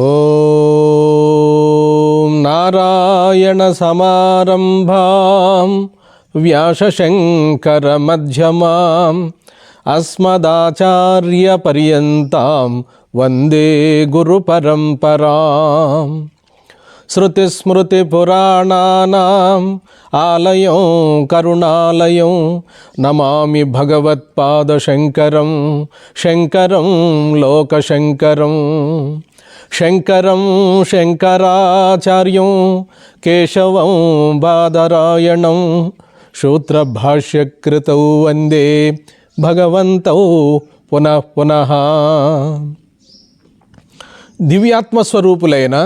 ఓం నారాయణ సమారంభాం వ్యాసశంకర మధ్యమాం అస్మదాచార్య పర్యంతాం వందే గురు పరంపరాం. శృతిస్మృతిపురాణానాం ఆలయం కరుణాలయం నమామి భగవత్పాదశంకరం శంకరం లోకశంకరం. శంకరం శంకరాచార్యం కేశవం బాదరాయణం సూత్రభాష్యకృతౌ వందే భగవంతౌ పునః పునః. దివ్యాత్మస్వరూపులైన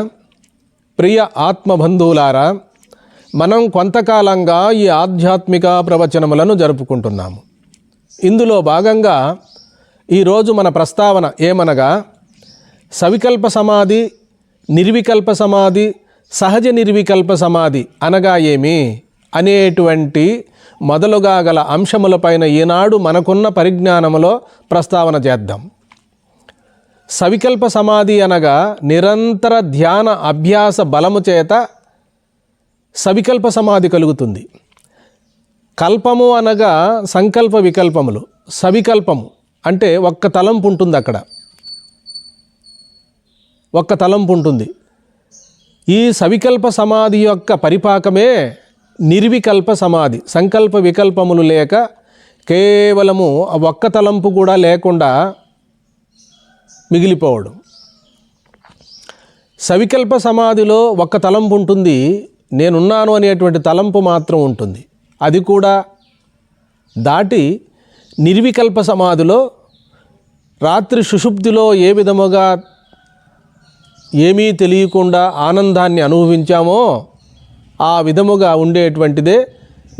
ప్రియ ఆత్మబంధువులారా, మనం కొంతకాలంగా ఈ ఆధ్యాత్మిక ప్రవచనములను జరుపుకుంటున్నాము. ఇందులో భాగంగా ఈరోజు మన ప్రస్తావన ఏమనగా, సవికల్ప సమాధి, నిర్వికల్ప సమాధి, సహజ నిర్వికల్ప సమాధి అనగా ఏమి అనేటువంటి మొదలుగా గల అంశములపైన ఈనాడు మనకున్న పరిజ్ఞానములో ప్రస్తావన చేద్దాం. సవికల్ప సమాధి అనగా నిరంతర ధ్యాన అభ్యాస బలము చేత సవికల్ప సమాధి కలుగుతుంది. కల్పము అనగా సంకల్ప వికల్పములు. సవికల్పము అంటే ఒక్క తలంపు ఉంటుంది, అక్కడ ఒక్క తలంపు ఉంటుంది. ఈ సవికల్ప సమాధి యొక్క పరిపాకమే నిర్వికల్ప సమాధి. సంకల్ప వికల్పములు లేక కేవలము ఒక్క తలంపు కూడా లేకుండా మిగిలిపోవడం. సవికల్ప సమాధిలో ఒక్క తలంపు ఉంటుంది, నేనున్నాను అనేటువంటి తలంపు మాత్రం ఉంటుంది. అది కూడా దాటి నిర్వికల్ప సమాధిలో రాత్రి సుషుప్తిలో ఏ విధముగా ఏమీ తెలియకుండా ఆనందాన్ని అనుభవించామో ఆ విధముగా ఉండేటువంటిదే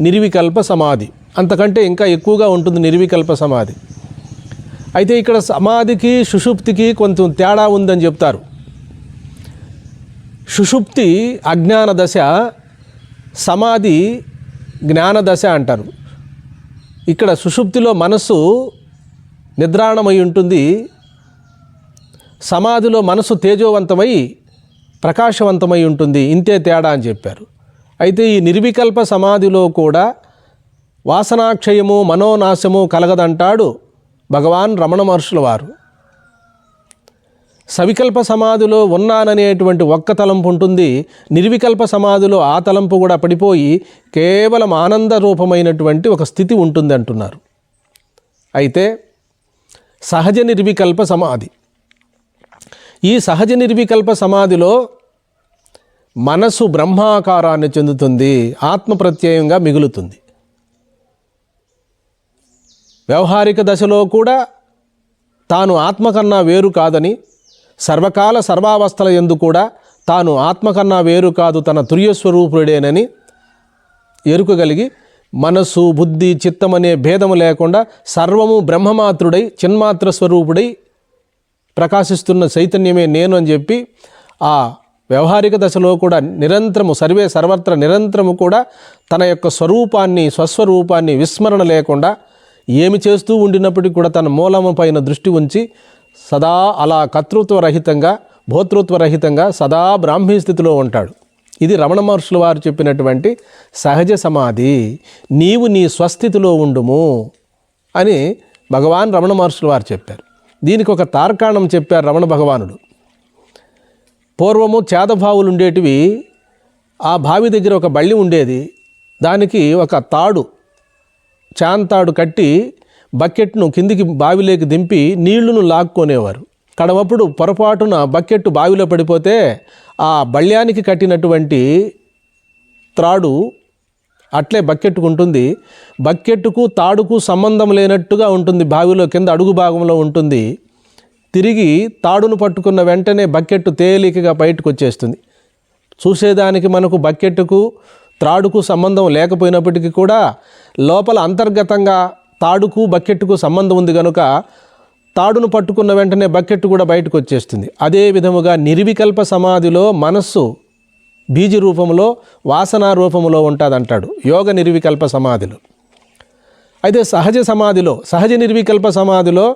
నిర్వికల్ప సమాధి. అంతకంటే ఇంకా ఎక్కువగా ఉంటుంది నిర్వికల్ప సమాధి. అయితే ఇక్కడ సమాధికి సుషుప్తికి కొంచెం తేడా ఉందని చెప్తారు. సుషుప్తి అజ్ఞాన దశ, సమాధి జ్ఞాన దశ అంటారు. ఇక్కడ సుషుప్తిలో మనస్సు నిద్రాణమై ఉంటుంది, సమాధిలో మనసు తేజోవంతమై ప్రకాశవంతమై ఉంటుంది. ఇంతే తేడా అని చెప్పారు. అయితే ఈ నిర్వికల్ప సమాధిలో కూడా వాసనాక్షయము మనోనాశము కలగదంటాడు భగవాన్ రమణ మహర్షుల వారు. సవికల్ప సమాధిలో ఉన్నాననేటువంటి ఒక్క తలంపు ఉంటుంది, నిర్వికల్ప సమాధిలో ఆ తలంపు కూడా పడిపోయి కేవలం ఆనంద రూపమైనటువంటి ఒక స్థితి ఉంటుంది అంటున్నారు. అయితే సహజ నిర్వికల్ప సమాధి, ఈ సహజ నిర్వికల్ప సమాధిలో మనసు బ్రహ్మాకారాన్ని చెందుతుంది, ఆత్మ ప్రత్యయంగా మిగులుతుంది. వ్యవహారిక దశలో కూడా తాను ఆత్మకన్నా వేరు కాదని, సర్వకాల సర్వావస్థల యందు కూడా తాను ఆత్మకన్నా వేరు కాదు, తన తుర్యస్వరూపుడేనని ఎరుకగలిగి మనస్సు బుద్ధి చిత్తమనే భేదము లేకుండా సర్వము బ్రహ్మమాత్రుడై చిన్మాత్ర స్వరూపుడై ప్రకాశిస్తున్న చైతన్యమే నేను అని చెప్పి ఆ వ్యవహారిక దశలో కూడా నిరంతరము సర్వే సర్వత్ర నిరంతరము కూడా తన యొక్క స్వరూపాన్ని స్వస్వరూపాన్ని విస్మరణ లేకుండా ఏమి చేస్తూ ఉండినప్పటికీ కూడా తన మూలము పైన దృష్టి ఉంచి సదా అలా కర్తృత్వరహితంగా భోతృత్వరహితంగా సదా బ్రాహ్మీ స్థితిలో ఉంటాడు. ఇది రమణ మహర్షుల వారు చెప్పినటువంటి సహజ సమాధి. నీవు నీ స్వస్థితిలో ఉండుము అని భగవాన్ రమణ మహర్షుల వారు చెప్పారు. దీనికి ఒక తార్కాణం చెప్పారు రమణ భగవానుడు. పూర్వము చేదబావులు ఉండేటివి, ఆ బావి దగ్గర ఒక బళ్ళి ఉండేది, దానికి ఒక తాడు చాంతాడు కట్టి బకెట్ను కిందికి బావిలోకి దింపి నీళ్లను లాక్కొనేవారు. కడవప్పుడు పొరపాటున బకెట్టు బావిలో పడిపోతే ఆ బళ్యానికి కట్టినటువంటి త్రాడు అట్లే బకెట్టుకు ఉంటుంది. బకెట్టుకు తాడుకు సంబంధం లేనట్టుగా ఉంటుంది, బావిలో కింద అడుగు భాగంలో ఉంటుంది. తిరిగి తాడును పట్టుకున్న వెంటనే బకెట్టు తేలికగా బయటకు వచ్చేస్తుంది. చూసేదానికి మనకు బకెట్టుకు త్రాడుకు సంబంధం లేకపోయినప్పటికీ కూడా లోపల అంతర్గతంగా తాడుకు బకెట్టుకు సంబంధం ఉంది కనుక తాడును పట్టుకున్న వెంటనే బకెట్టు కూడా బయటకు వచ్చేస్తుంది. అదే విధముగా నిర్వికల్ప సమాధిలో మనస్సు బీజ రూపంలో వాసనా రూపంలో ఉంటుందంటాడు యోగ నిర్వికల్ప సమాధిలో. అయితే సహజ సమాధిలో, సహజ నిర్వికల్ప సమాధిలో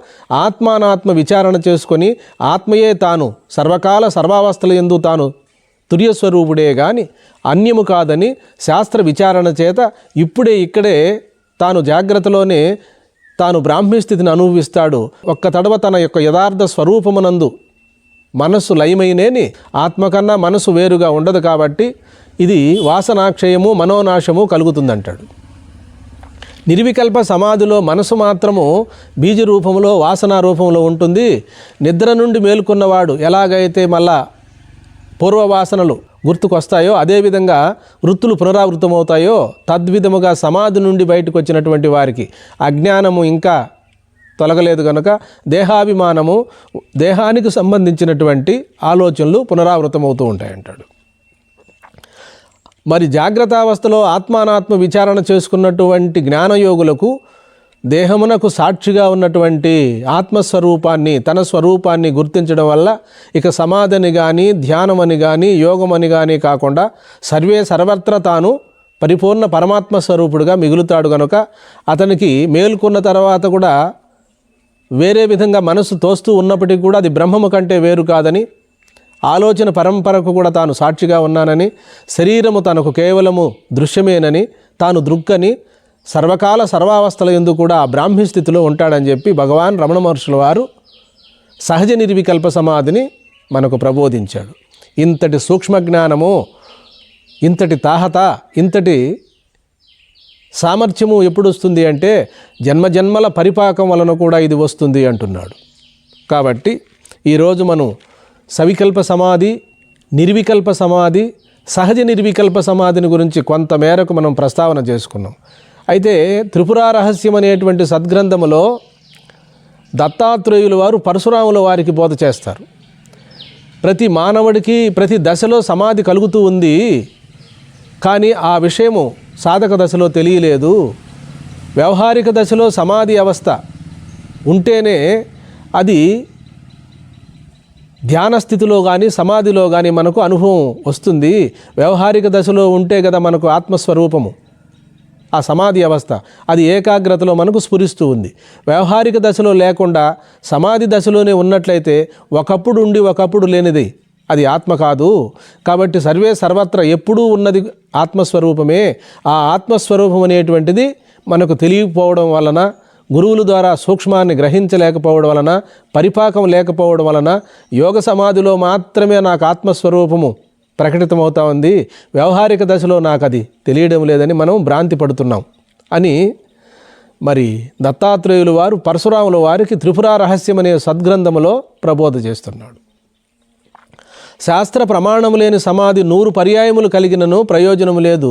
ఆత్మానాత్మ విచారణ చేసుకొని ఆత్మయే తాను సర్వకాల సర్వావస్థల యందు తాను తుర్యస్వరూపుడే గాని అన్యము కాదని శాస్త్ర విచారణ చేత ఇప్పుడే ఇక్కడే తాను జాగ్రత్తలోనే తాను బ్రాహ్మీ స్థితిని అనుభవిస్తాడు. ఒక్క తడవ తన యొక్క యథార్థ స్వరూపమునందు మనస్సు లయమైనేని ఆత్మ కన్నా మనసు వేరుగా ఉండదు కాబట్టి ఇది వాసనాక్షయము మనోనాశము కలుగుతుందంటాడు. నిర్వికల్ప సమాధిలో మనసు మాత్రము బీజ రూపంలో వాసనా రూపంలో ఉంటుంది. నిద్ర నుండి మేల్కొన్నవాడు ఎలాగైతే మళ్ళా పూర్వవాసనలు గుర్తుకొస్తాయో అదేవిధంగా వృత్తులు పునరావృతమవుతాయో తద్విధముగా సమాధి నుండి బయటకు వచ్చినటువంటి వారికి అజ్ఞానము ఇంకా తొలగలేదు కనుక దేహాభిమానము, దేహానికి సంబంధించినటువంటి ఆలోచనలు పునరావృతమవుతూ ఉంటాయంటాడు. మరి జాగ్రత్తావస్థలో ఆత్మానాత్మ విచారణ చేసుకున్నటువంటి జ్ఞానయోగులకు దేహమునకు సాక్షిగా ఉన్నటువంటి ఆత్మస్వరూపాన్ని, తన స్వరూపాన్ని గుర్తించడం వల్ల ఇక సమాధిని కానీ ధ్యానమని కానీ యోగమని కానీ కాకుండా సర్వత్రా తాను పరిపూర్ణ పరమాత్మ స్వరూపుడుగా మిగులుతాడు కనుక అతనికి మేల్కొన్న తర్వాత కూడా వేరే విధంగా మనసు తోస్తూ ఉన్నప్పటికీ కూడా అది బ్రహ్మము కంటే వేరు కాదని, ఆలోచన పరంపరకు కూడా తాను సాక్షిగా ఉన్నానని, శరీరము తనకు కేవలము దృశ్యమేనని, తాను దృక్కని, సర్వకాల సర్వావస్థల యందు కూడా బ్రాహ్మీ స్థితిలో ఉంటాడని చెప్పి భగవాన్ రమణ మహర్షుల వారు సహజ నిర్వికల్ప సమాధిని మనకు ప్రబోధించాడు. ఇంతటి సూక్ష్మజ్ఞానము, ఇంతటి తాహత, ఇంతటి సామర్థ్యము ఎప్పుడు వస్తుంది అంటే జన్మజన్మల పరిపాకం వలన కూడా ఇది వస్తుంది అంటున్నాడు. కాబట్టి ఈరోజు మనం సవికల్ప సమాధి, నిర్వికల్ప సమాధి, సహజ నిర్వికల్ప సమాధిని గురించి కొంతమేరకు మనం ప్రస్తావన చేసుకున్నాం. అయితే త్రిపుర రహస్యం అనేటువంటి సద్గ్రంథములో దత్తాత్రేయుల వారు పరశురాముల వారికి బోధ చేస్తారు. ప్రతి మానవుడికి ప్రతి దశలో సమాధి కలుగుతూ ఉంది, కానీ ఆ విషయము సాధక దశలో తెలియలేదు. వ్యవహారిక దశలో సమాధి అవస్థ ఉంటేనే అది ధ్యాన స్థితిలో కానీ సమాధిలో కానీ మనకు అనుభవం వస్తుంది. వ్యవహారిక దశలో ఉంటే కదా మనకు ఆత్మస్వరూపము, ఆ సమాధి అవస్థ అది ఏకాగ్రతలో మనకు స్ఫురిస్తూ ఉంది. వ్యవహారిక దశలో లేకుండా సమాధి దశలోనే ఉన్నట్లయితే ఒకప్పుడు ఉండి ఒకప్పుడు లేనిది అది ఆత్మ కాదు. కాబట్టి సర్వత్రా ఎప్పుడూ ఉన్నది ఆత్మస్వరూపమే. ఆ ఆత్మస్వరూపం అనేటువంటిది మనకు తెలియకపోవడం వలన, గురువుల ద్వారా సూక్ష్మాన్ని గ్రహించలేకపోవడం వలన, పరిపాకం లేకపోవడం వలన యోగ సమాధిలో మాత్రమే నాకు ఆత్మస్వరూపము ప్రకటితమవుతా ఉంది, వ్యవహారిక దశలో నాకు అది తెలియడం లేదని మనం భ్రాంతి పడుతున్నాం అని మరి దత్తాత్రేయులు వారు పరశురాముల వారికి త్రిపుర రహస్యం అనే సద్గ్రంథములో ప్రబోధ చేస్తున్నాడు. శాస్త్ర ప్రమాణము లేని సమాధి 100 పర్యాయములు కలిగినను ప్రయోజనము లేదు,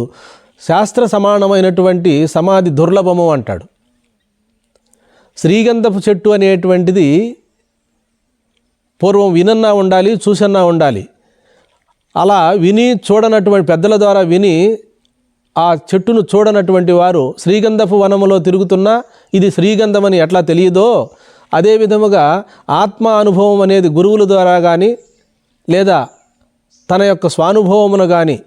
శాస్త్ర సమానమైనటువంటి సమాధి దుర్లభము అంటాడు. శ్రీగంధపు చెట్టు అనేటువంటిది పూర్వం వినన్నా ఉండాలి, చూసన్నా ఉండాలి. అలా విని చూడనటువంటి పెద్దల ద్వారా విని ఆ చెట్టును చూడనటువంటి వారు శ్రీగంధపు వనములో తిరుగుతున్నా ఇది శ్రీగంధమని ఎట్లా తెలియదో, అదే విధముగా ఆత్మ అనుభవం అనేది గురువుల ద్వారా కానీ లేదా తన యొక్క స్వానుభవమును కానీ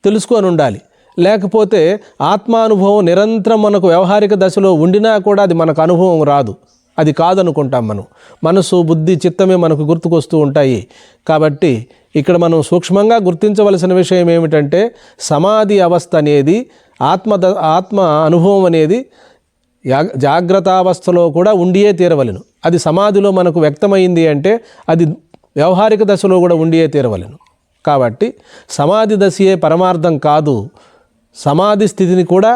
తెలుసుకొని ఉండాలి. లేకపోతే ఆత్మానుభవం నిరంతరం మనకు వ్యవహారిక దశలో ఉండినా కూడా అది మనకు అనుభవం రాదు, అది కాదనుకుంటాం. మనసు, బుద్ధి, చిత్తమే మనకు గుర్తుకొస్తూ ఉంటాయి. కాబట్టి ఇక్కడ మనం సూక్ష్మంగా గుర్తించవలసిన విషయం ఏమిటంటే సమాధి అవస్థ అనేది ఆత్మ అనుభవం అనేది జాగ్రత్తావస్థలో కూడా ఉండియే తీరవలెను. అది సమాధిలో మనకు వ్యక్తమైంది అంటే అది వ్యవహారిక దశలో కూడా ఉండియే తీరవలెను. కాబట్టి సమాధి దశయే పరమార్థం కాదు, సమాధి స్థితిని కూడా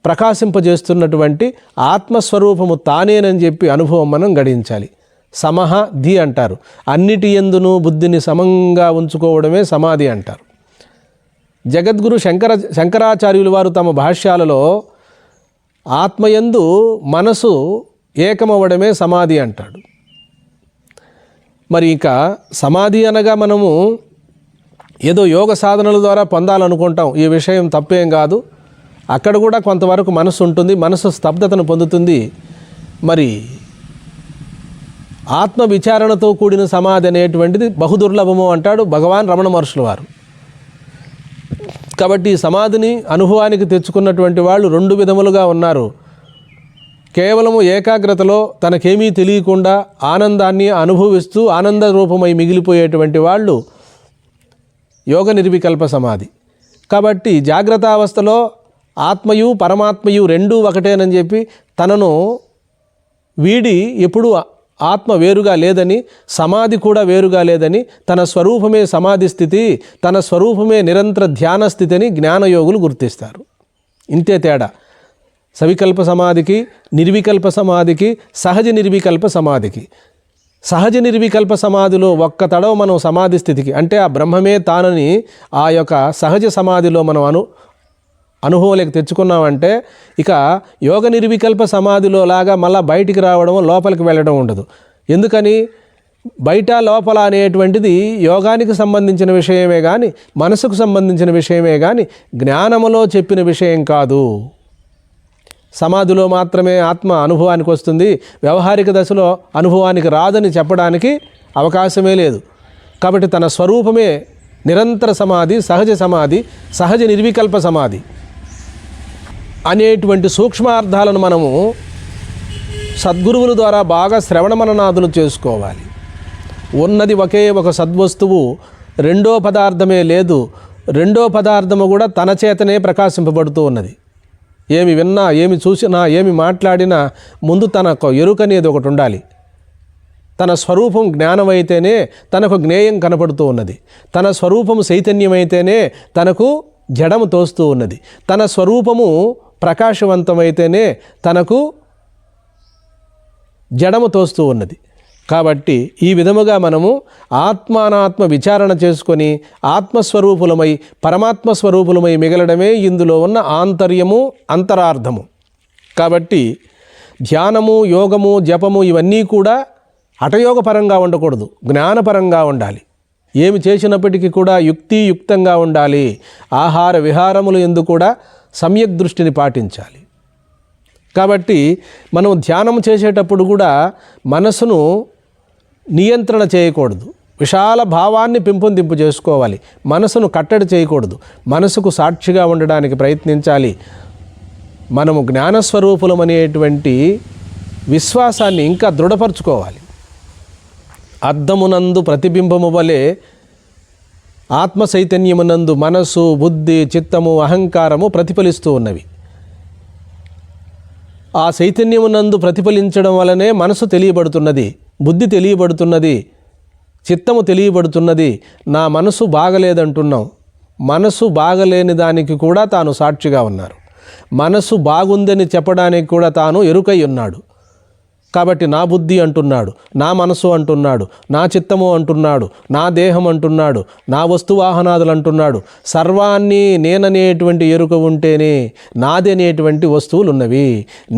ప్రకాశింపజేస్తున్నటువంటి ఆత్మస్వరూపము తానేనని చెప్పి అనుభవం మనం గడించాలి. సమహ ధి అంటారు, అన్నిటి యందును బుద్ధిని సమంగా ఉంచుకోవడమే సమాధి అంటారు. జగద్గురు శంకరాచార్యులు వారు తమ భాష్యాలలో ఆత్మయందు మనసు ఏకమవ్వడమే సమాధి అంటాడు. మరి ఇక సమాధి అనగా మనము ఏదో యోగ సాధనల ద్వారా పొందాలనుకుంటాం, ఈ విషయం తప్పేం కాదు. అక్కడ కూడా కొంతవరకు మనసు ఉంటుంది, మనసు స్తబ్దతను పొందుతుంది. మరి ఆత్మ విచారణతో కూడిన సమాధి అనేటువంటిది బహుదుర్లభము అంటాడు భగవాన్ రమణ మహర్షుల వారు. కాబట్టి ఈ సమాధిని అనుభవానికి తెచ్చుకున్నటువంటి వాళ్ళు రెండు విధములుగా ఉన్నారు. కేవలము ఏకాగ్రతలో తనకేమీ తెలియకుండా ఆనందాన్ని అనుభవిస్తూ ఆనంద రూపమై మిగిలిపోయేటువంటి వాళ్ళు యోగ నిర్వికల్ప సమాధి. కాబట్టి జాగ్రత్తావస్థలో ఆత్మయు పరమాత్మయు రెండూ ఒకటేనని చెప్పి తనను వీడి ఎప్పుడూ ఆత్మ వేరుగా లేదని, సమాధి కూడా వేరుగా లేదని, తన స్వరూపమే సమాధి స్థితి, తన స్వరూపమే నిరంతర ధ్యాన స్థితి అని జ్ఞానయోగులు గుర్తిస్తారు. ఇంతే తేడా సవికల్ప సమాధికి, నిర్వికల్ప సమాధికి, సహజ నిర్వికల్ప సమాధికి. సహజ నిర్వికల్ప సమాధిలో ఒక్క తడవ మనం సమాధి స్థితికి అంటే ఆ బ్రహ్మమే తానని ఆ యొక్క సహజ సమాధిలో మనం అనుభవంలోకి తెచ్చుకున్నామంటే ఇక యోగ నిర్వికల్ప సమాధిలో లాగా మళ్ళీ బయటికి రావడం, లోపలికి వెళ్ళడం ఉండదు. ఎందుకని? బయట లోపల అనేటువంటిది యోగానికి సంబంధించిన విషయమే కానీ, మనసుకు సంబంధించిన విషయమే కానీ జ్ఞానములో చెప్పిన విషయం కాదు. సమాధిలో మాత్రమే ఆత్మ అనుభవానికి వస్తుంది, వ్యవహారిక దశలో అనుభవానికి రాదని చెప్పడానికి అవకాశమే లేదు. కాబట్టి తన స్వరూపమే నిరంతర సమాధి, సహజ నిర్వికల్ప సమాధి అనేటువంటి సూక్ష్మార్థాలను మనము సద్గురువుల ద్వారా బాగా శ్రవణ మననాదులు చేసుకోవాలి. ఉన్నది ఒకే ఒక సద్వస్తువు, రెండో పదార్థమే లేదు. రెండో పదార్థము కూడా తన చేతనే ప్రకాశింపబడుతూ ఉన్నది. ఏమి విన్నా, ఏమి చూసినా, ఏమి మాట్లాడినా ముందు తనకు ఎరుకనేది ఒకటి ఉండాలి. తన స్వరూపం జ్ఞానమైతేనే తనకు జ్ఞేయం కనపడుతూ ఉన్నది. తన స్వరూపము చైతన్యమైతేనే తనకు జడము తోస్తూ ఉన్నది. తన స్వరూపము ప్రకాశవంతమైతేనే తనకు జడము తోస్తూ ఉన్నది. కాబట్టి ఈ విధముగా మనము ఆత్మానాత్మ విచారణ చేసుకొని ఆత్మస్వరూపులమై పరమాత్మ స్వరూపులమై మిగలడమే ఇందులో ఉన్న ఆంతర్యము, అంతరార్థము. కాబట్టి ధ్యానము, యోగము, జపము ఇవన్నీ కూడా హఠయోగపరంగా ఉండకూడదు, జ్ఞానపరంగా ఉండాలి. ఏమి చేసినప్పటికీ కూడా యుక్తియుక్తంగా ఉండాలి. ఆహార విహారములు యందు కూడా సమ్యక్ దృష్టిని పాటించాలి. కాబట్టి మనం ధ్యానం చేసేటప్పుడు కూడా మనసును నియంత్రణ చేయకూడదు, విశాల భావాన్ని పెంపొందింపు చేసుకోవాలి. మనసును కట్టడి చేయకూడదు, మనసుకు సాక్షిగా ఉండడానికి ప్రయత్నించాలి. మనము జ్ఞానస్వరూపులం అనేటువంటి విశ్వాసాన్ని ఇంకా దృఢపరచుకోవాలి. అద్దమునందు ప్రతిబింబము వలె ఆత్మ చైతన్యమునందు మనసు, బుద్ధి, చిత్తము, అహంకారము ప్రతిఫలిస్తూ ఉన్నవి. ఆ చైతన్యమునందు ప్రతిఫలించడం వలనే మనసు తెలియబడుతున్నది, బుద్ధి తెలియబడుతున్నది, చిత్తము తెలియబడుతున్నది. నా మనసు బాగలేదంటున్నాం, మనసు బాగలేని దానికి కూడా తాను సాక్షిగా ఉన్నారు. మనసు బాగుందని చెప్పడానికి కూడా తాను ఎరుకై ఉన్నాడు. కాబట్టి నా బుద్ధి అంటున్నాడు, నా మనసు అంటున్నాడు, నా చిత్తము అంటున్నాడు, నా దేహం అంటున్నాడు, నా వస్తువాహనాదులు అంటున్నాడు. సర్వాన్ని నేననేటువంటి ఎరుక ఉంటేనే నాది అనేటువంటి వస్తువులు ఉన్నవి.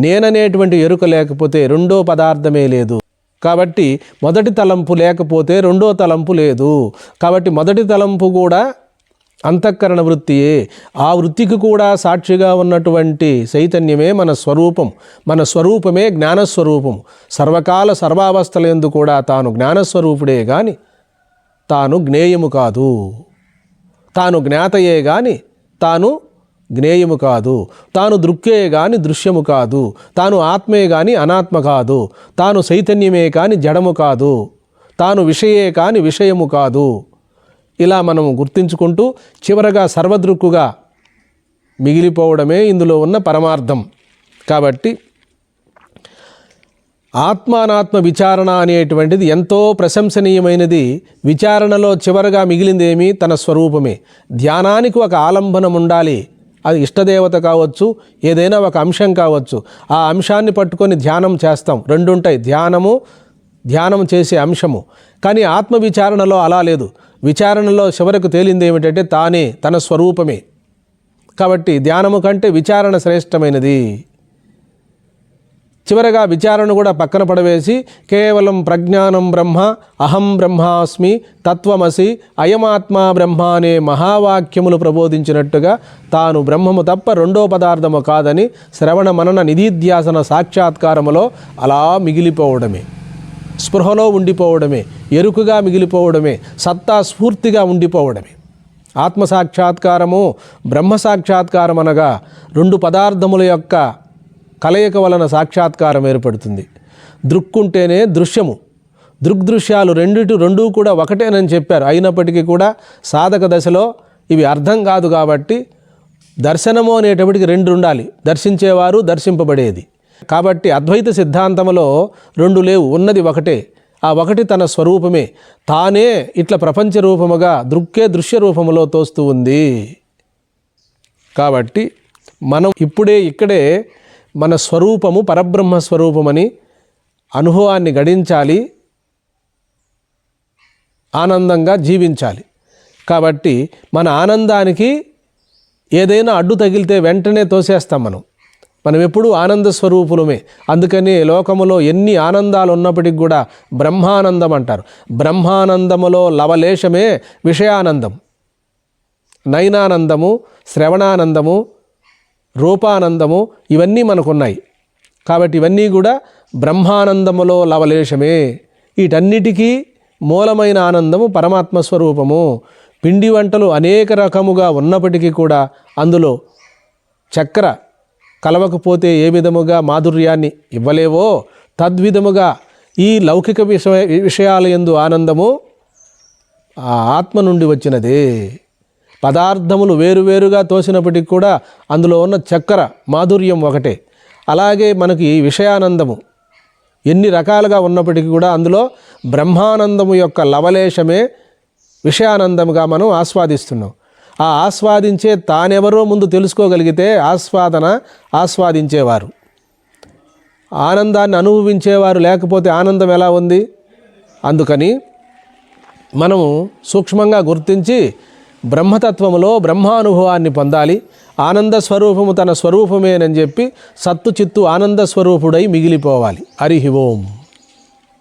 నేననేటువంటి ఎరుక లేకపోతే రెండో పదార్థమే లేదు. కాబట్టి మొదటి తలంపు లేకపోతే రెండో తలంపు లేదు. కాబట్టి మొదటి తలంపు కూడా అంతఃకరణ వృత్తియే. ఆ వృత్తికి కూడా సాక్షిగా ఉన్నటువంటి చైతన్యమే మన స్వరూపం. మన స్వరూపమే జ్ఞానస్వరూపం. సర్వకాల సర్వావస్థలందు కూడా తాను జ్ఞానస్వరూపుడే గాని తాను జ్ఞేయము కాదు. తాను జ్ఞాతయే గాని తాను జ్ఞేయము కాదు. తాను దృక్కే గాని దృశ్యము కాదు. తాను ఆత్మే గాని అనాత్మ కాదు. తాను చైతన్యమే కాని జడము కాదు. తాను విషయే కాని విషయము కాదు. ఇలా మనము గుర్తించుకుంటూ చివరగా సర్వదృక్కుగా మిగిలిపోవడమే ఇందులో ఉన్న పరమార్థం. కాబట్టి ఆత్మానాత్మ విచారణ అనేటువంటిది ఎంతో ప్రశంసనీయమైనది. విచారణలో చివరగా మిగిలిందేమి? తన స్వరూపమే. ధ్యానానికి ఒక ఆలంబనం ఉండాలి. అది ఇష్టదేవత కావచ్చు, ఏదైనా ఒక అంశం కావచ్చు. ఆ అంశాన్ని పట్టుకొని ధ్యానం చేస్తాం. రెండుంటాయి, ధ్యానం చేసే అంశము. కానీ ఆత్మ విచారణలో అలా లేదు. విచారణలో చివరకు తేలింది ఏమిటంటే తానే, తన స్వరూపమే. కాబట్టి ధ్యానము కంటే విచారణ శ్రేష్టమైనది. చివరగా విచారణ కూడా పక్కన పడవేసి కేవలం ప్రజ్ఞానం బ్రహ్మ, అహం బ్రహ్మాస్మి, తత్వమసి, అయమాత్మా బ్రహ్మ అనే మహావాక్యములు ప్రబోధించినట్టుగా తాను బ్రహ్మము తప్ప రెండో పదార్థము కాదని శ్రవణ మనన నిధిధ్యాసన సాక్షాత్కారములో అలా మిగిలిపోవడమే, స్పృహలో ఉండిపోవడమే, ఎరుకుగా మిగిలిపోవడమే, సత్తా స్ఫూర్తిగా ఉండిపోవడమే. ఆత్మసాక్షాత్కారము బ్రహ్మసాక్షాత్కారం అనగా రెండు పదార్థముల యొక్క కలయిక వలన సాక్షాత్కారం ఏర్పడుతుంది. దృక్కుంటేనే దృశ్యము, దృగ్దృశ్యాలు రెండూ కూడా ఒకటేనని చెప్పారు. అయినప్పటికీ కూడా సాధక దశలో ఇవి అర్థం కాదు కాబట్టి దర్శనము అనేటప్పటికి రెండు ఉండాలి, దర్శించేవారు దర్శింపబడేది. కాబట్టి అద్వైత సిద్ధాంతంలో రెండు లేవు, ఉన్నది ఒకటే. ఆ ఒకటి తన స్వరూపమే, తానే ఇట్లా ప్రపంచ రూపముగా దృక్కే దృశ్య రూపములో తోస్తూ ఉంది. కాబట్టి మనం ఇక్కడే మన స్వరూపము పరబ్రహ్మ స్వరూపమని అనుభవాన్ని గడించాలి, ఆనందంగా జీవించాలి. కాబట్టి మన ఆనందానికి ఏదైనా అడ్డు తగిలితే వెంటనే తోసేస్తాం. మనం ఎప్పుడూ ఆనంద స్వరూపులమే. అందుకని లోకములో ఎన్ని ఆనందాలు ఉన్నప్పటికీ కూడా బ్రహ్మానందం అంటారు. బ్రహ్మానందములో లవలేశమే విషయానందం. నయనానందము, శ్రవణానందము, రూపానందము ఇవన్నీ మనకున్నాయి. కాబట్టి ఇవన్నీ కూడా బ్రహ్మానందములో లవలేశమే. వీటన్నిటికీ మూలమైన ఆనందము పరమాత్మ స్వరూపము. పిండి వంటలు అనేక రకముగా ఉన్నప్పటికీ కూడా అందులో చక్కెర కలవకపోతే ఏ విధముగా మాధుర్యాన్ని ఇవ్వలేవో తద్విధముగా ఈ లౌకిక విషయాల యందు ఆనందము ఆ ఆత్మ నుండి వచ్చినదే. పదార్థములు వేరువేరుగా తోసినప్పటికీ కూడా అందులో ఉన్న చక్కెర మాధుర్యం ఒకటే. అలాగే మనకి విషయానందము ఎన్ని రకాలుగా ఉన్నప్పటికీ కూడా అందులో బ్రహ్మానందము యొక్క లవలేశమే విషయానందముగా మనం ఆస్వాదిస్తున్నాం. ఆ ఆస్వాదించే తానెవరో ముందు తెలుసుకోగలిగితే ఆస్వాదించేవారు, ఆనందాన్ని అనుభవించేవారు లేకపోతే ఆనందం ఎలా ఉంది? అందుకని మనము సూక్ష్మంగా గుర్తించి బ్రహ్మతత్వములో బ్రహ్మానుభవాన్ని పొందాలి. ఆనంద స్వరూపము తన స్వరూపమేనని చెప్పి సత్తు చిత్తు ఆనంద స్వరూపుడై మిగిలిపోవాలి. హరి ఓం.